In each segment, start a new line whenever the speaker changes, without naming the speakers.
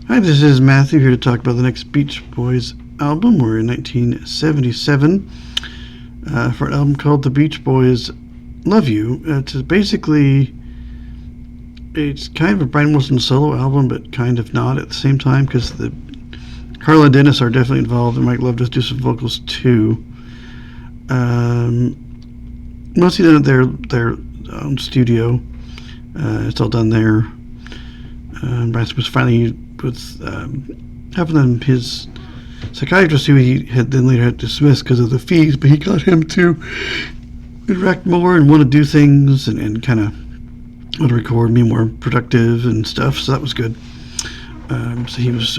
Hi, this is Matthew here to talk about the next Beach Boys album. We're in 1977 for an album called The Beach Boys Love You. It's kind of a Brian Wilson solo album, but kind of not at the same time because Carla and Dennis are definitely involved, and Mike Love does do some vocals too. Mostly done at their own studio. It's all done there. Brian was finally with having them his psychiatrist, who he had then later had dismissed because of the fees, but he got him to interact more and want to do things and kind of want to record, be more productive and stuff. So that was good. So he was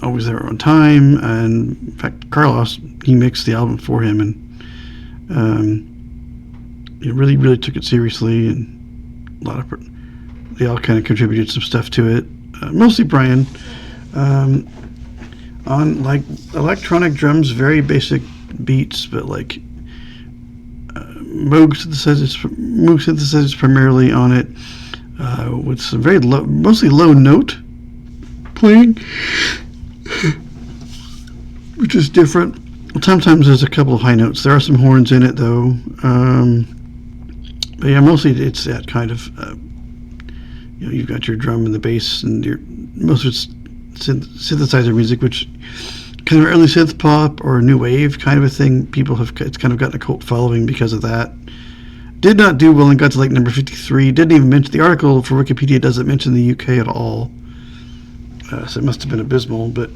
always there on time, and in fact, Carlos, he mixed the album for him, and he really took it seriously, and they all kind of contributed some stuff to it. Mostly Brian, on like electronic drums, very basic beats, but like Moog synthesizers primarily on it, with some very mostly low note playing, which is different. Sometimes there's a couple of high notes. There are some horns in it though, but yeah, mostly it's that kind of you've got your drum and the bass, and most of it's synthesizer music, which kind of early synth pop or new wave kind of a thing. It's kind of gotten a cult following because of that. Did not do well and got to like number 53. Didn't even mention, the article for Wikipedia doesn't mention the UK at all, so it must have been abysmal, but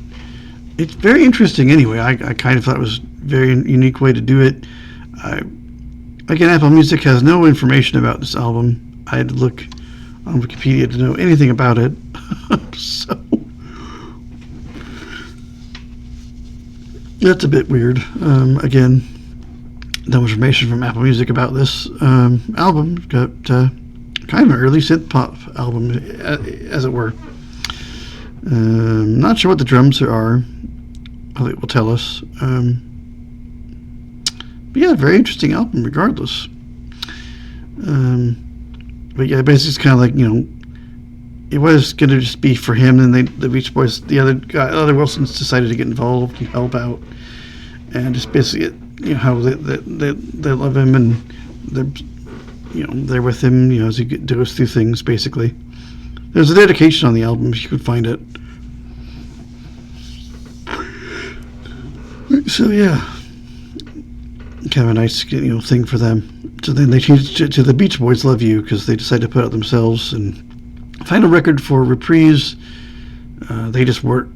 it's very interesting anyway. I kind of thought it was a very unique way to do it. Again, Apple Music has no information about this album. I had to look on Wikipedia to know anything about it. So that's a bit weird. Again, no information from Apple Music about this album. Got kind of an early synth pop album, as it were. Not sure what the drums are. I think it will tell us. But yeah, very interesting album regardless. But yeah, basically it's kind of like, it was going to just be for him, and the Beach Boys, the other Wilsons decided to get involved and help out, and just basically, how they love him, and they're with him, as he goes through things. Basically, there's a dedication on the album if you could find it. So yeah, kind of a nice thing for them. So then they changed it to The Beach Boys Love You because they decided to put it out themselves. And final record for Reprise, they just weren't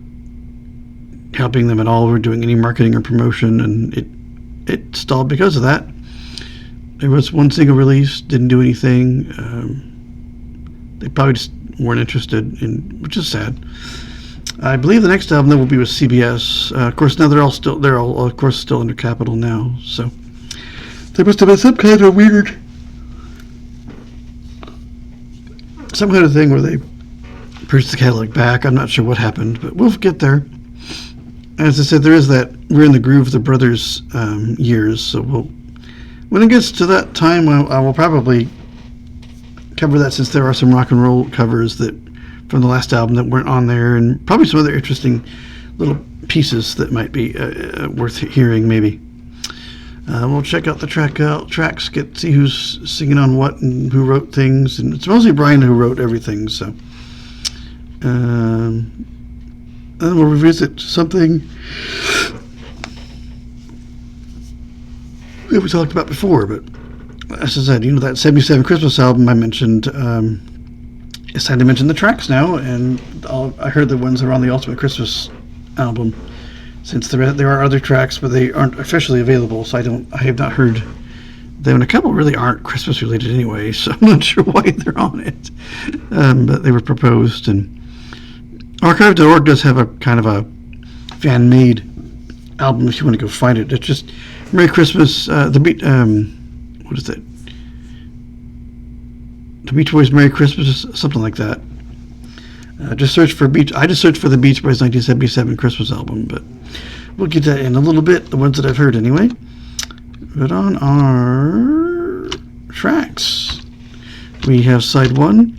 helping them at all. We're doing any marketing or promotion, and it stalled because of that. There was one single release, didn't do anything. They probably just weren't interested in, which is sad. I believe the next album that will be with CBS. Of course, now they're all of course still under Capitol now. So there must have been some kind of thing where they purchased the catalog back. I'm not sure what happened, but we'll get there. As I said, there is that We're in the Groove of the Brothers years. So when it gets to that time, I will probably cover that, since there are some rock and roll covers from the last album that weren't on there, and probably some other interesting little pieces that might be worth hearing maybe. We'll check out the tracks, see who's singing on what and who wrote things, and it's mostly Brian who wrote everything. So, and then we'll revisit something that we talked about before. But as I said, that 77 Christmas album I mentioned. It's time to mention the tracks now, and I heard the ones that are on the Ultimate Christmas album, since there are other tracks, but they aren't officially available, so I have not heard them, and a couple really aren't Christmas related anyway, so I'm not sure why they're on it, but they were proposed. And archive.org does have a kind of a fan-made album if you want to go find it. It's just Merry Christmas, what is that? The Beach Boys Merry Christmas, something like that. Just search for I just searched for the Beach Boys 1977 Christmas album, but we'll get that in a little bit, the ones that I've heard anyway. But on our tracks, we have side one,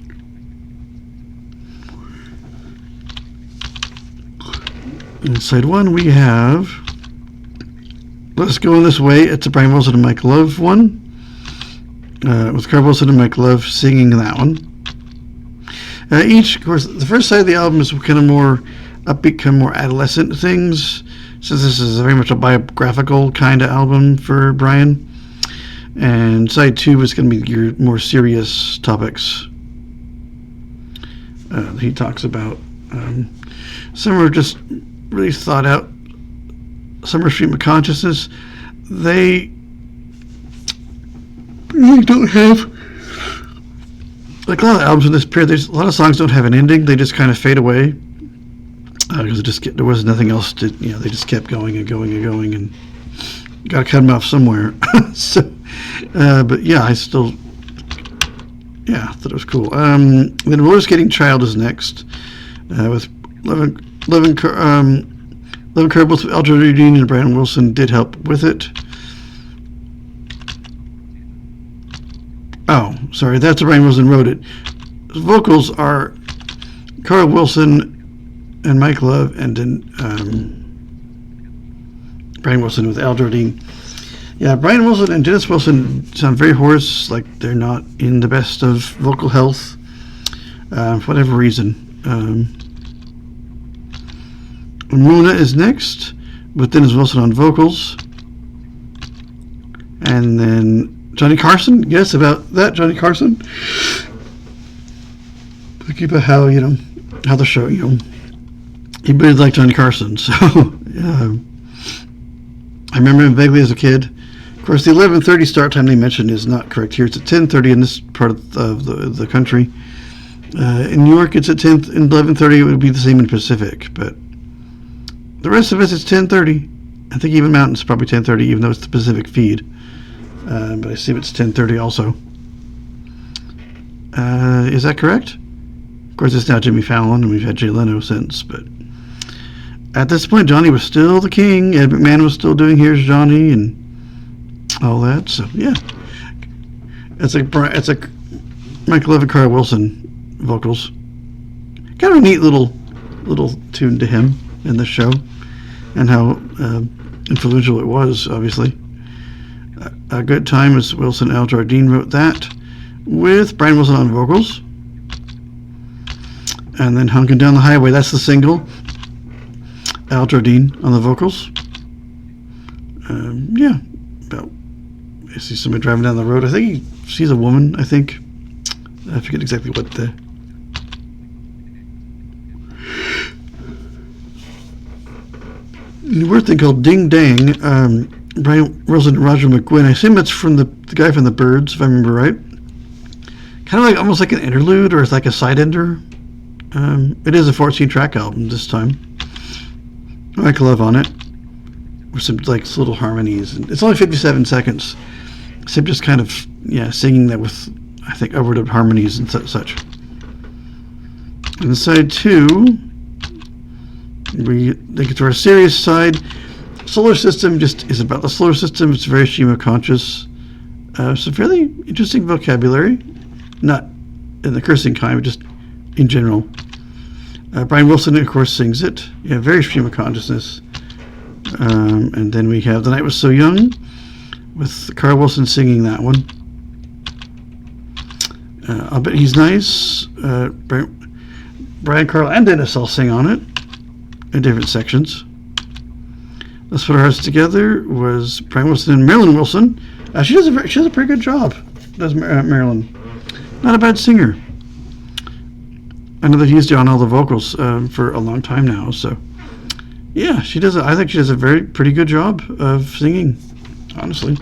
On side one, we have Let's Go in This Way. It's a Brian Wilson and Mike Love one. With Carl Wilson and Mike Love singing that one. Each, of course, the first side of the album is kind of more upbeat, kind of more adolescent things, since this is very much a biographical kind of album for Brian. And side two is going to be your more serious topics. He talks about some are just really thought out. Some are stream of consciousness. They really don't have, like a lot of albums in this period, there's a lot of songs don't have an ending. They just kind of fade away because there was nothing else to, they just kept going and going and going, and got to cut them off somewhere. So, but yeah, I still, thought it was cool. Then Roller Skating Child is next, with Levin Kerbel, Alger Dean and Brian Wilson did help with it. Oh, sorry, that's Brian Wilson wrote it. The vocals are Carl Wilson and Mike Love, and then Brian Wilson with Al Jardine. Yeah, Brian Wilson and Dennis Wilson sound very hoarse, like they're not in the best of vocal health, for whatever reason. Mona is next, with Dennis Wilson on vocals. And then Johnny Carson, yes, about that, Johnny Carson. Thinking about how, how the show, he really liked Johnny Carson, so, I remember him vaguely as a kid. Of course, the 11:30 start time they mentioned is not correct here. It's at 10:30 in this part of the country. In New York, it's at 10, and 11:30 it would be the same in Pacific, but the rest of us, it's 10:30. I think even Mountain's probably 10:30, even though it's the Pacific feed. But I assume it's 10:30 also. Is that correct? Of course, it's now Jimmy Fallon, and we've had Jay Leno since, but at this point, Johnny was still the king. Ed McMahon was still doing Here's Johnny and all that. So yeah, it's like Michael Love and Carl Wilson vocals. Kind of a neat little tune to him in the show, and how influential it was. Obviously, A Good Time as Wilson Al Jardine wrote that with Brian Wilson on vocals, and then Hunkin' Down the Highway. That's the single. Al Jardine on the vocals. I see somebody driving down the road. I think she's a woman, I think. I forget exactly what the... The weird thing called Ding Dang, Brian Wilson and Roger McGuinn. I assume it's from the guy from the Byrds, if I remember right. Kind of like, almost like an interlude, or it's like a side ender. It is a 14-track album this time. Michael Love on it, with some like little harmonies, and it's only 57 seconds. So just kind of singing that with, I think, overdub harmonies and such. And side two, we think it's our serious side. Solar System just is about the solar system. It's very stream of conscious. Some fairly interesting vocabulary, not in the cursing kind, but just in general. Brian Wilson, of course, sings it. Very stream of consciousness. And then we have The Night Was So Young, with Carl Wilson singing that one. I'll Bet He's Nice. Brian, Carl, and Dennis all sing on it in different sections. Let's Put Our Hearts Together was Brian Wilson and Marilyn Wilson. She does a pretty good job, does Marilyn. Not a bad singer. I know that he's done all the vocals for a long time now, so yeah, she does. I think she does a pretty good job of singing, honestly.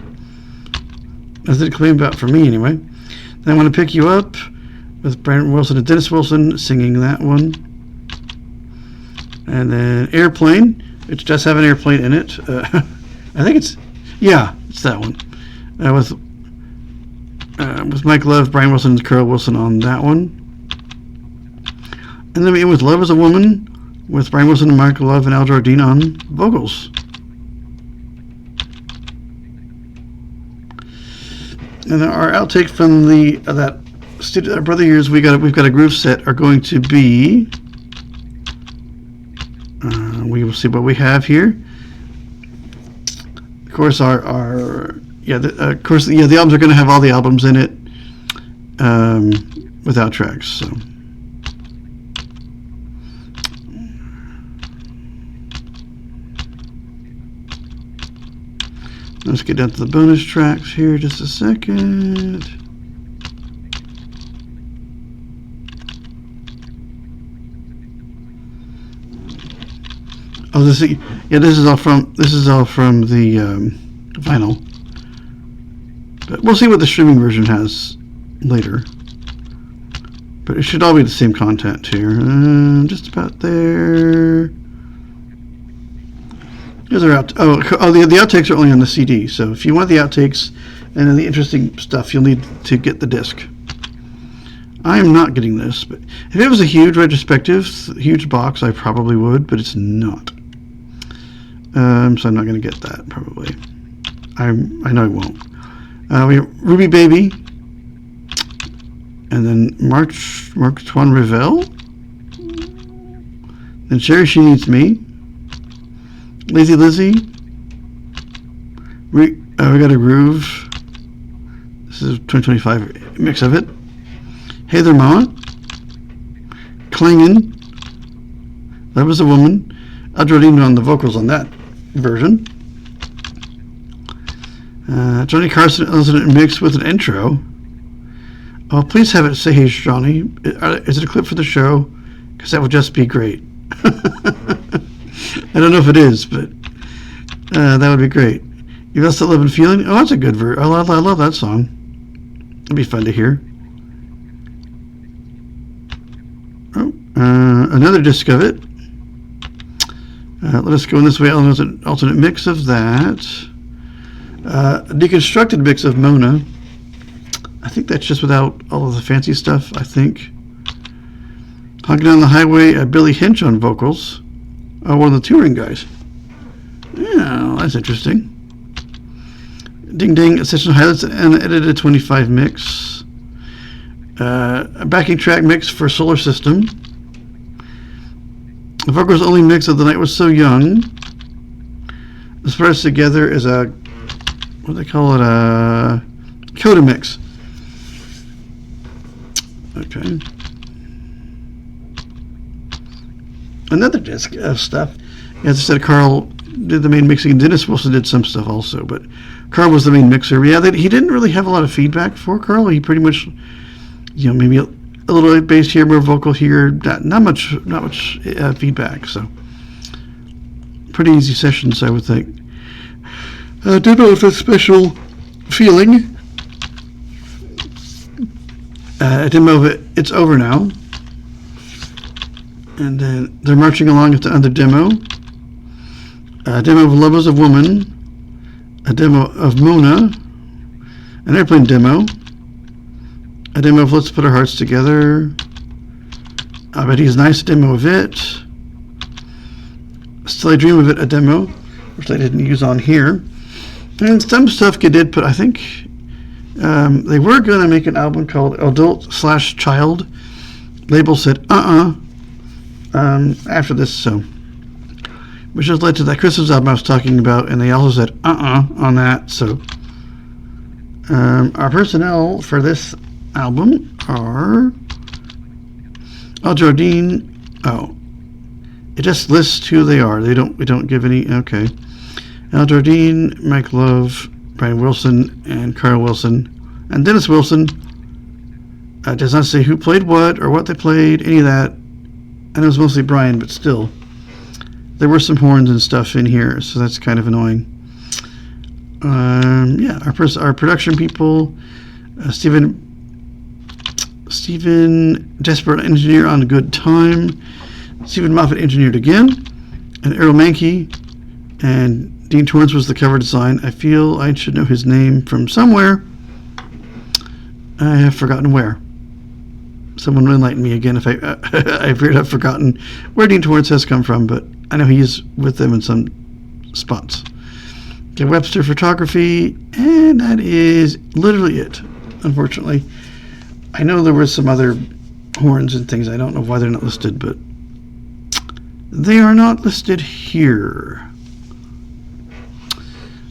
As did it claim about for me, anyway. Then I Want to Pick You Up with Brian Wilson and Dennis Wilson singing that one, and then Airplane, which does have an airplane in it. I think it's that one with Mike Love, Brian Wilson, and Carl Wilson on that one. And then we end with Love Is a Woman with Brian Wilson and Michael Love and Al Jardine on vocals. And our outtake from that studio Brother Years we've got a groove set are going to be we will see what we have here. Of course, the albums are going to have all the albums in it without tracks. So. Let's get down to the bonus tracks here just a second. Oh, this is all from the vinyl. But we'll see what the streaming version has later. But it should all be the same content here. Just about there. Here's our the outtakes are only on the CD. So if you want the outtakes and then the interesting stuff, you'll need to get the disc. I am not getting this, but if it was a huge retrospective, huge box, I probably would, but it's not. So I'm not going to get that probably. I know I won't. We have Ruby Baby, and then Marc-Antoine Revel, then Sherry She Needs Me. Lazy Lizzie. We got a Groove. This is 2025 mix of it. Hey There Mama. Klingin. Love Is a Woman. Adrenaline on the vocals on that version. Johnny Carson alternate mix with an intro. Oh, please have it say Hey Johnny. Is it a clip for the show? Because that would just be great. I don't know if it is, but that would be great. You Got Still Living Feeling? Oh, that's a good version. I love that song. It'd be fun to hear. Oh, another disc of it. Let Us Go In This Way. An alternate mix of that. A deconstructed mix of Mona. I think that's just without all of the fancy stuff, I think. Honking on the Highway, Billy Hinch on vocals. One of the touring guys. Yeah, that's interesting. Ding Ding, Session Highlights, and edited 25 mix. A backing track mix for Solar System. The vocals only mix of The Night Was So Young. The spreads together is a, what do they call it? A coda mix. Okay. Another disc of stuff. As I said, Carl did the main mixing, and Dennis Wilson did some stuff also, but Carl was the main mixer. Yeah, he didn't really have a lot of feedback for Carl. He pretty much, maybe a little bit bass here, more vocal here, not much feedback. So pretty easy sessions, I would think. Demo with a special feeling. A demo of it. It's Over Now. And then they're marching along at the other demo. A demo of Love Is a Woman. A demo of Mona. An airplane demo. A demo of Let's Put Our Hearts Together. I Bet He's Nice, a demo of it. Still I Dream of It, a demo, which I didn't use on here. And some stuff you did put, I think, they were going to make an album called Adult/Child. Label said, after this, so. Which has led to that Christmas album I was talking about, and they also said, on that, so. Our personnel for this album are Al Jardine. Oh, it just lists who they are. We don't give any. Okay, Al Jardine, Mike Love, Brian Wilson, and Carl Wilson, and Dennis Wilson. Does not say who played what or what they played, any of that. And it was mostly Brian, but still, there were some horns and stuff in here, so that's kind of annoying. Yeah, our production people, Stephen Desperate engineer on Good Time, Stephen Moffat engineered again, and Errol Mankey, and Dean Torrance was the cover design. I feel I should know his name from somewhere. I have forgotten where. Someone enlighten me again if I appear to have forgotten where Dean Torrance has come from, but I know he's with them in some spots. Okay, Webster Photography, and that is literally it, unfortunately. I know there were some other horns and things. I don't know why they're not listed, but They are not listed here.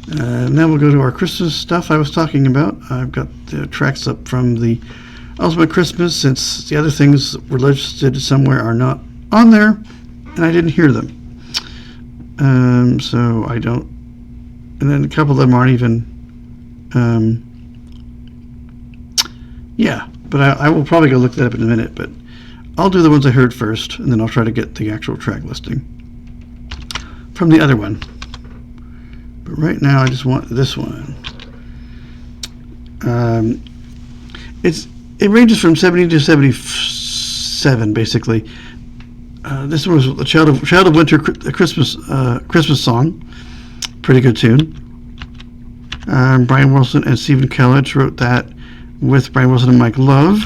Now we'll go to our Christmas stuff I was talking about. I've got the tracks up from the Ultimate Christmas, since the other things that were listed somewhere are not on there, and I didn't hear them. So I don't. And then a couple of them aren't even. Yeah, but I will probably go look that up in a minute. But I'll do the ones I heard first, and then I'll try to get the actual track listing from the other one. But right now, I just want this one. It ranges from 70 to 77, basically. This one was a Child of Winter Christmas song. Pretty good tune. Brian Wilson and Stephen Kellett wrote that with Brian Wilson and Mike Love.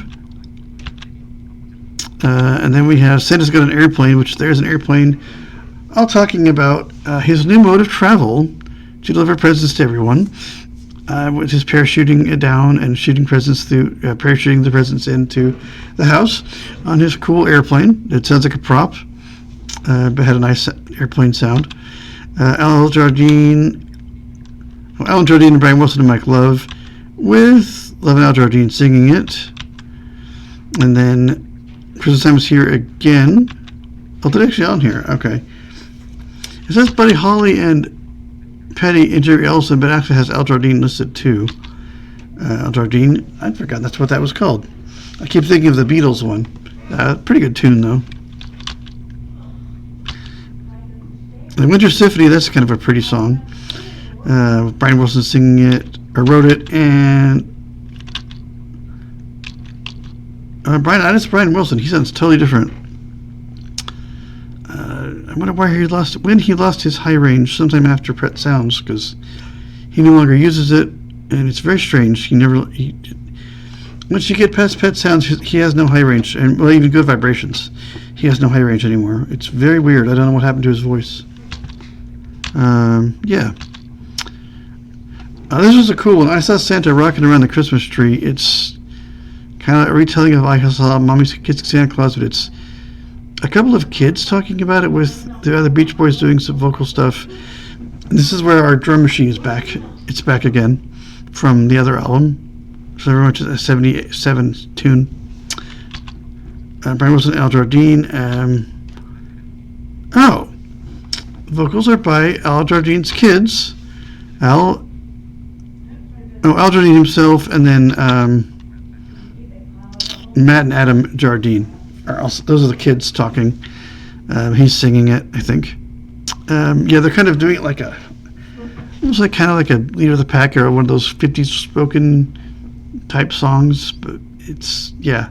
And then we have Santa's Got an Airplane, which there's an airplane all talking about his new mode of travel to deliver presents to everyone, which is parachuting it down and shooting presents through, parachuting the presents into the house on his cool airplane. It sounds like a prop, but had a nice airplane sound. Alan Jardine and Brian Wilson and Mike Love, with Love and Al Jardine singing it. And then Christmas Time is Here Again. Oh, they're actually on here. Okay. It says Buddy Holly and Petty and Jerry Ellison, but actually has Al Jardine listed too. Al Jardine, I'd forgotten that's what that was called. I keep thinking of the Beatles one. Pretty good tune though. The Winter Symphony, that's kind of a pretty song. Brian Wilson singing it, or wrote it, and Brian Wilson. He sounds totally different. I wonder why when he lost his high range sometime after Pet Sounds, because he no longer uses it, and it's very strange. Once you get past Pet Sounds, he has no high range, and well, even good vibrations, he has no high range anymore. It's very weird. I don't know what happened to his voice. Yeah. This was a cool one. I saw Santa rocking around the Christmas tree. It's kind of a retelling of I Saw Mommy's Kids Santa Claus, but it's a couple of kids talking about it with the other Beach Boys doing some vocal stuff. And this is where our drum machine is back. It's back again from the other album. So very much a 77 tune. Brian Wilson and Al Jardine. Vocals are by Al Jardine's kids. Al Jardine himself, and then Matt and Adam Jardine. Those are the kids talking. He's singing it, I think. Yeah, they're kind of doing it like almost like kind of like a Leader of the Pack or one of those 50s spoken type songs. But it's, yeah,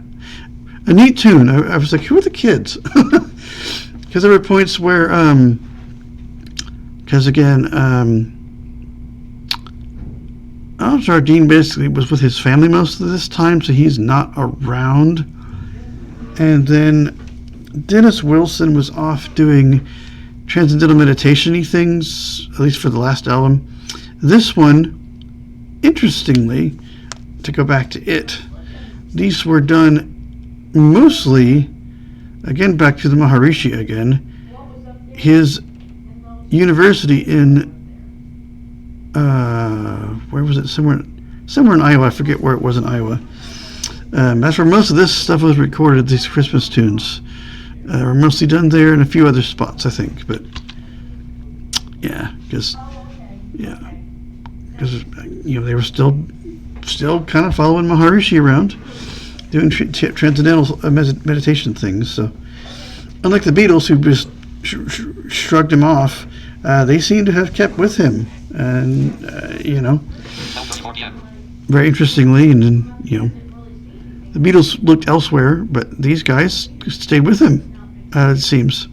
a neat tune. I was like, who are the kids? Because there were points where, because again, Al Jardine basically was with his family most of this time, so he's not around. And then Dennis Wilson was off doing transcendental meditation-y things, at least for the last album. This one, interestingly, to go back to it, these were done mostly, again, back to the Maharishi again, his university in, where was it? Somewhere in Iowa. I forget where it was in Iowa. That's where most of this stuff was recorded, these Christmas tunes. Were mostly done there and a few other spots, I think. But, yeah, because they were still kind of following Maharishi around, doing transcendental meditation things. So, unlike the Beatles, who just shrugged him off, they seem to have kept with him. And, very interestingly, and then, the Beatles looked elsewhere, but these guys stayed with him, it seems.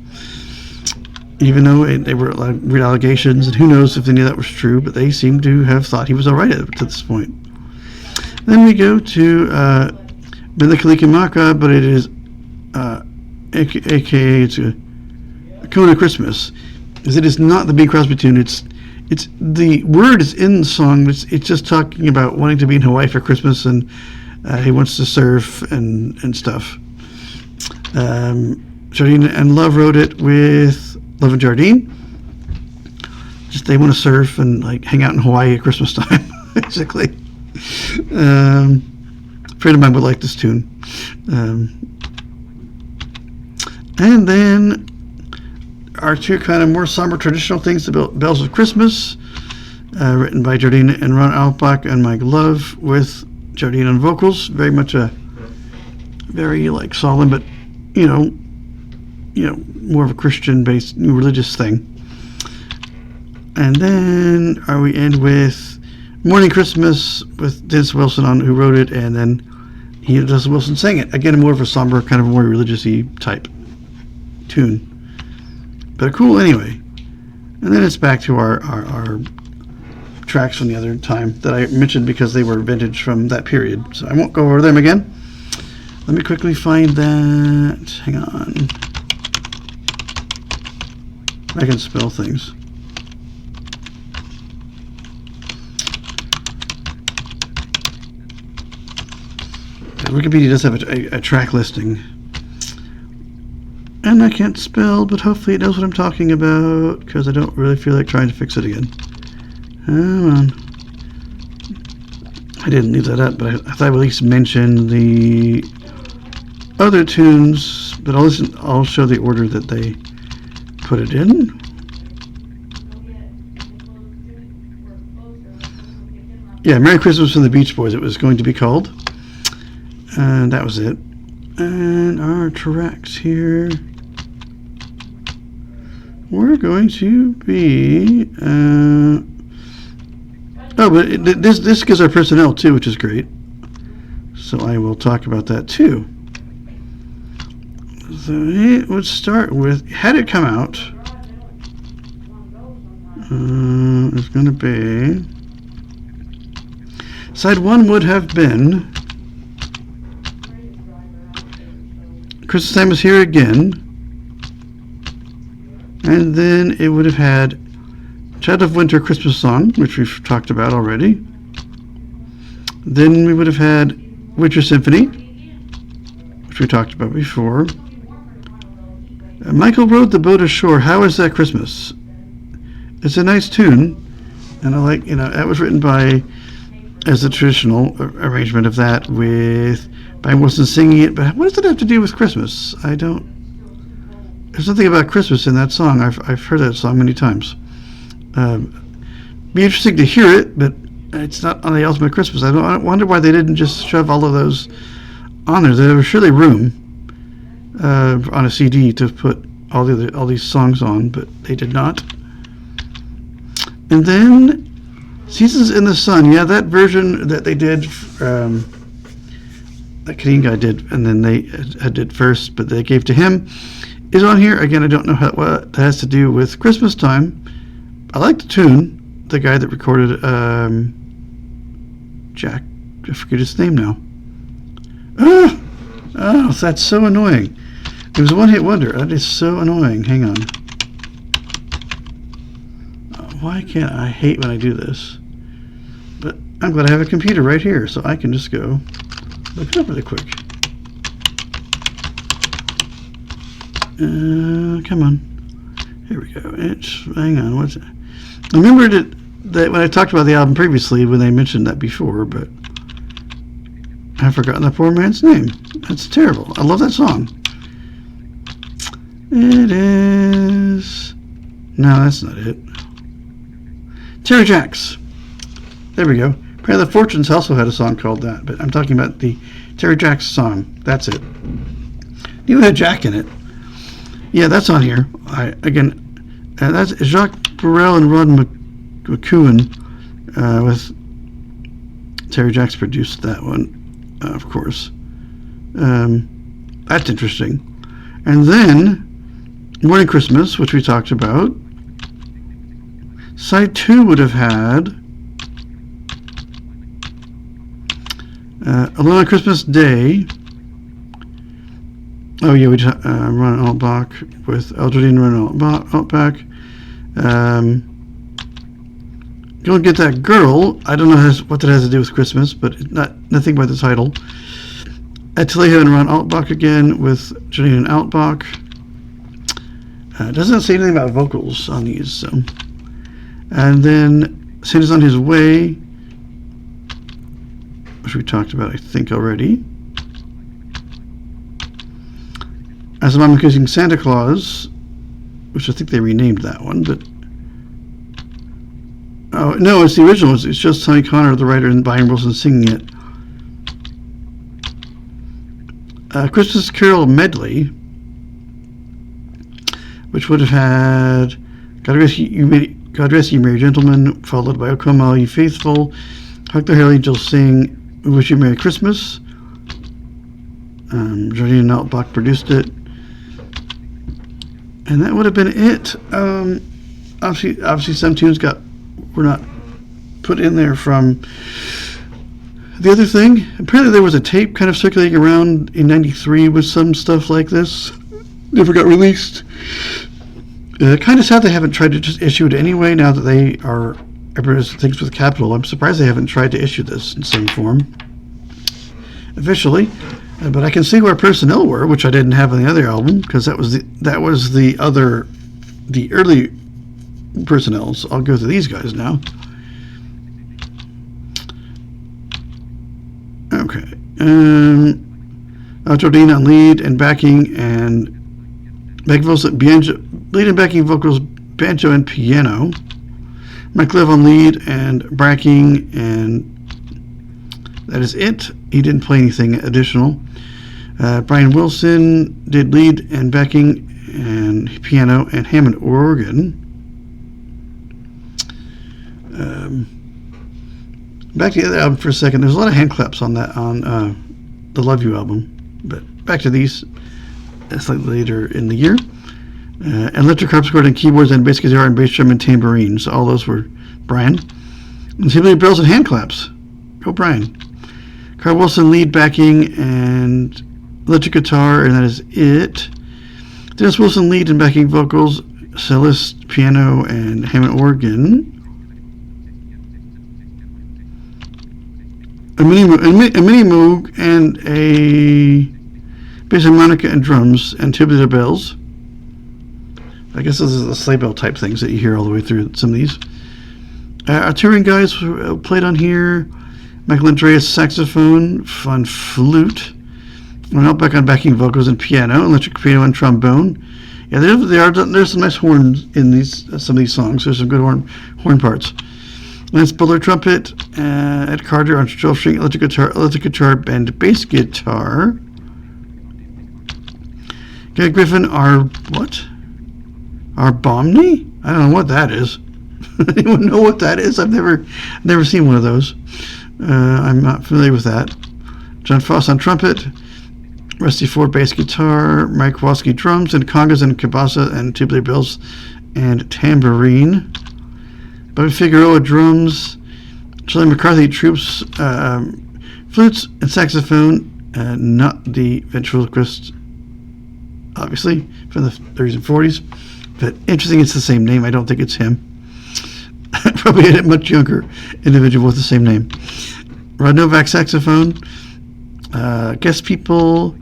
Even though they were weird allegations, and who knows if any of that was true, but they seem to have thought he was all right at this point. Then we go to Mele Kalikimaka, but it is, a.k.a. it's a Kona Christmas. Because it is not the Bing Crosby tune, it's the word is in the song, it's just talking about wanting to be in Hawaii for Christmas, and he wants to surf and stuff. Jardine and Love wrote it with Love and Jardine. Just they want to surf and like hang out in Hawaii at Christmas time, basically. A friend of mine would like this tune. And then our two kind of more somber traditional things, the Bells of Christmas, written by Jardine and Ron Alpbach and Mike Love, with Jardine on vocals. Very much a very like solemn, but more of a Christian-based religious thing. And then we end with Morning Christmas with Dennis Wilson who wrote it, and then Dennis Wilson sang it. Again, more of a somber, kind of more religious-y type tune. But cool anyway. And then it's back to our tracks from the other time that I mentioned because they were vintage from that period. So I won't go over them again. Let me quickly find that. Hang on. I can spell things. Wikipedia does have a track listing. And I can't spell, but hopefully it knows what I'm talking about, because I don't really feel like trying to fix it again. Come on. I didn't leave that up, but I thought I would at least mention the other tunes, but I'll show the order that they put it in. Yeah, Merry Christmas from the Beach Boys it was going to be called. And that was it. And our tracks here were going to be but this gives our personnel too, which is great. So I will talk about that too. So it would start with, had it come out, it's going to be, side one would have been Christmas Time Is Here Again, and then it would have had Child of Winter Christmas Song, which we've talked about already. Then we would have had Winter Symphony, which we talked about before. Michael rowed the boat ashore. How is that Christmas? It's a nice tune, and I like, that was written as a traditional arrangement of that, with Brian Wilson singing it. But what does it have to do with Christmas? There's nothing about Christmas in that song. I've heard that song many times. Be interesting to hear it, but it's not on the Ultimate Christmas. I wonder why they didn't just shove all of those on there. There was surely room on a CD to put all these songs on, but they did not. And then Seasons in the Sun. Yeah, that version that they did, that Canadian guy did, and then they did first, but they gave to him, is on here. Again, I don't know what it has to do with Christmas time. I like the tune. The guy that recorded Jack, I forget his name now. Oh, that's so annoying. It was a one-hit wonder. That is so annoying. Hang on. Why can't I hate when I do this? But I'm glad I have a computer right here, so I can just go look it up really quick. Come on. Here we go. Hang on. What's it? I remembered that when I talked about the album previously, when they mentioned that before, but I've forgotten the poor man's name. That's terrible. I love that song. It is... No, that's not it. Terry Jacks. There we go. Apparently the Fortunes also had a song called that, but I'm talking about the Terry Jacks song. That's it. You had Jack in it. Yeah, that's on here. That's Jacques Burrell and Rod McCowan with Terry Jacks produced that one, of course. That's interesting. And then Morning Christmas, which we talked about. Side 2 would have had Alone on Christmas Day. Oh yeah, we just Ron Altbach with Eldredine Ron Altbach. Go Get That Girl. I don't know what that has to do with Christmas, but nothing by the title. Attilio and Ron Altbach again with Janine and Altbach. Doesn't say anything about vocals on these. So, and then Santa's on his way, which we talked about, I think, already. As a Mom Kissing Santa Claus, which I think they renamed that one, but oh no, it's the original. It's just Sonny Connor, the writer, and Brian Wilson singing it. Christmas Carol medley, which would have had God Rest You Merry Gentlemen, followed by O Come All Ye Faithful, Hark the Herald Angels Sing, We Wish You Merry Christmas. Jordina Naltbach produced it. And that would have been it. Obviously some tunes were not put in there from the other thing. Apparently there was a tape kind of circulating around in 93 with some stuff like this. Never got released. Kind of sad they haven't tried to just issue it anyway now that everyone thinks with Capitol. I'm surprised they haven't tried to issue this in some form officially. But I can see where Personnel were, which I didn't have on the other album, because that was the early Personnel. So I'll go through these guys now. Okay. Jordina on lead and backing, and lead and backing vocals, banjo and piano. Mike Lev on lead and backing, and that is it. He didn't play anything additional. Brian Wilson did lead and backing and piano and Hammond organ. Back to the other album for a second. There's a lot of hand claps on that, on the Love You album. But back to these slightly later in the year. Electric harpsichord and keyboards and bass guitar and bass drum and tambourine. So all those were Brian. And Timothy bells and hand claps. Go Brian. Carl Wilson lead backing and electric guitar, and that is it. Dennis Wilson lead and backing vocals, cellist, piano, and Hammond organ. A mini moog and a bass harmonica and drums and tubular bells. I guess this is the sleigh bell type things that you hear all the way through some of these. Our touring guys played on here. Michael Andreas saxophone, fun flute. Ron Elbeck on backing vocals and piano, electric piano and trombone. Yeah, there's some nice horns in some of these songs. There's some good horn parts. Lance Buller trumpet, Ed Carter on 12-string electric guitar, and bass guitar. Gary Griffin, our Bomney? I don't know what that is. Anyone know what that is? I've never seen one of those. I'm not familiar with that. John Foss on trumpet, Rusty Ford bass guitar, Mike Kowalski drums and congas and kibasa and tubular bells and tambourine. Bobby Figueroa drums, Charlie McCarthy troops, flutes and saxophone, not the ventriloquist, obviously, from the 30s and 40s. But interesting, it's the same name. I don't think it's him. Probably a much younger individual with the same name. Rod Novak saxophone. Guest people,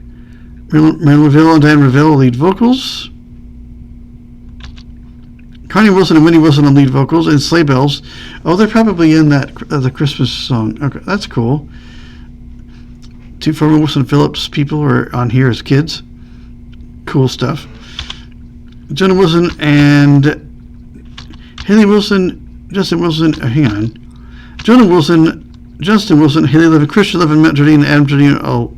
Marilyn Reville and Dan Reville lead vocals. Connie Wilson and Winnie Wilson on lead vocals and sleigh bells. Oh, they're probably in that the Christmas song. Okay, that's cool. Two former Wilson Phillips people are on here as kids. Cool stuff. Jonah Wilson and Haley Wilson, Justin Wilson, hang on. Jonah Wilson, Justin Wilson, Haley Levin, Christian Levin, Matt Jardine, and Adam Jardine all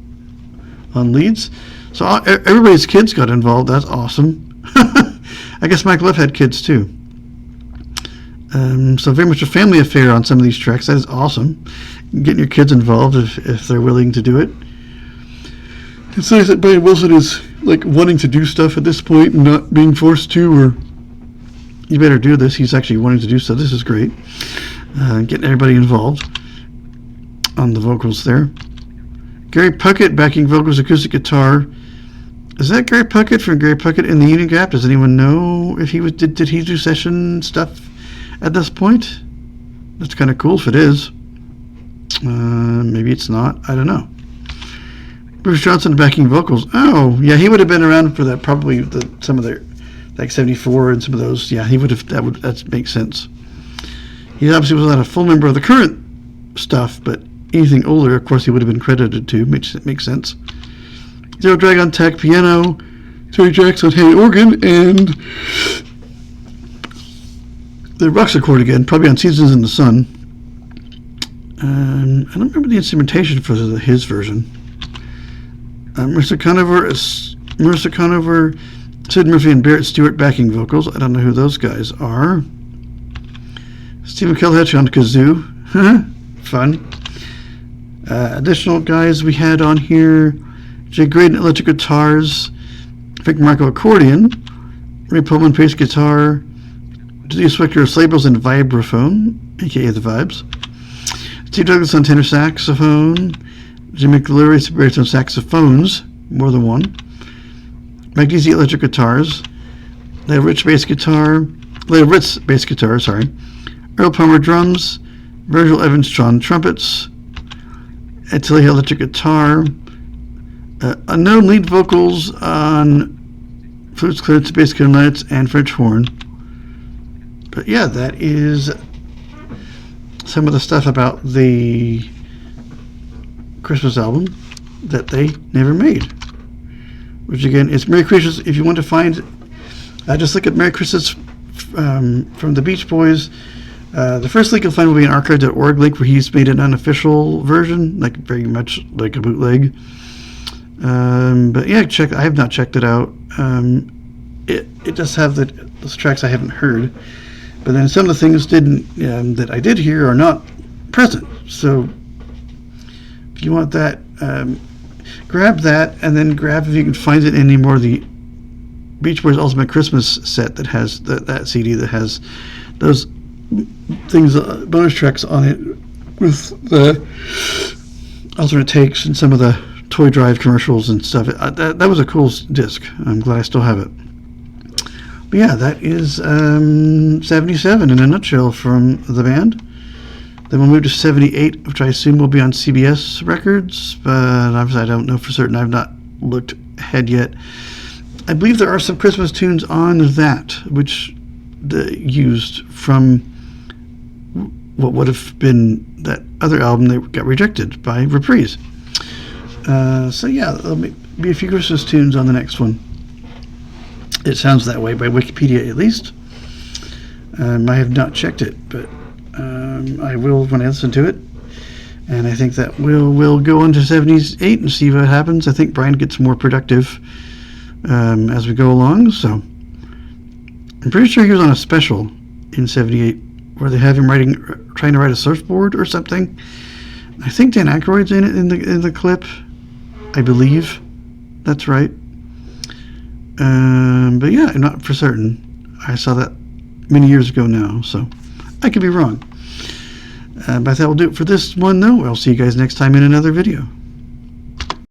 on leads. So everybody's kids got involved. That's awesome. I guess Mike Lev had kids too. So very much a family affair on some of these tracks. That is awesome. Getting your kids involved if they're willing to do it. It's nice that Brian Wilson is like wanting to do stuff at this point and not being forced to, or you better do this. He's actually wanting to do stuff. This is great. Getting everybody involved on the vocals there. Gary Puckett backing vocals, acoustic guitar. Is that Gary Puckett from Gary Puckett in the Union Gap? Does anyone know if he was did he do session stuff at this point? That's kind of cool if it is. Maybe it's not. I don't know. Bruce Johnson backing vocals. Oh, yeah, he would have been around for that. Probably some of their like 74 and some of those. Yeah, he would have. That makes sense. He obviously was not a full member of the current stuff, but anything older, of course, he would have been credited to. Makes sense. Zero Dragon Tech piano, Terry Jackson Hey organ, and the Roxachord again, probably on Seasons in the Sun. I don't remember the instrumentation for his version. Marissa Conover, Sid Murphy, and Barrett Stewart backing vocals. I don't know who those guys are. Steve McElhatch on kazoo. Fun. Additional guys we had on here: Jay Graydon electric guitars, Vic Marco accordion, Ray Pullman bass guitar, Julius Wicker labels and vibraphone, aka the Vibes. Steve Douglas on tenor saxophone, Jimmy McLeary baritone saxophones, more than one. Mike Deasy electric guitars, Leah Ritz bass guitar, sorry. Earl Palmer drums, Virgil Evans John trumpets, Ed Tilley electric guitar, unknown lead vocals on flutes, clarinets, bass clarinets, and French horn. But yeah, that is some of the stuff about the Christmas album that they never made. Which again is Merry Christmas. If you want to find, just look at Merry Christmas from the Beach Boys. The first link you'll find will be an archive.org link where he's made an unofficial version, like very much like a bootleg. But yeah, I have not checked it out. It does have those tracks I haven't heard, but then some of the things that I did hear are not present. So if you want that, grab that, and then grab if you can find it any more of the Beach Boys Ultimate Christmas set that has that CD that has those things, bonus tracks on it with the alternate takes and some of the toy drive commercials and stuff. That was a cool disc. I'm glad I still have it. But yeah, that is 77 in a nutshell from the band. Then we'll move to 78, which I assume will be on CBS Records, but obviously I don't know for certain. I've not looked ahead yet. I believe there are some Christmas tunes on that, which used from what would have been that other album that got rejected by Reprise. So yeah, there'll be a few Christmas tunes on the next one. It sounds that way by Wikipedia, at least. I have not checked it, but I will when I listen to it. And I think that we'll go on to 78 and see what happens. I think Brian gets more productive as we go along. So I'm pretty sure he was on a special in 78 where they have him trying to write a surfboard or something. I think Dan Aykroyd's in it in the clip. I believe that's right. But yeah, I'm not for certain. I saw that many years ago now, so I could be wrong. But that will do it for this one, though. I'll see you guys next time in another video.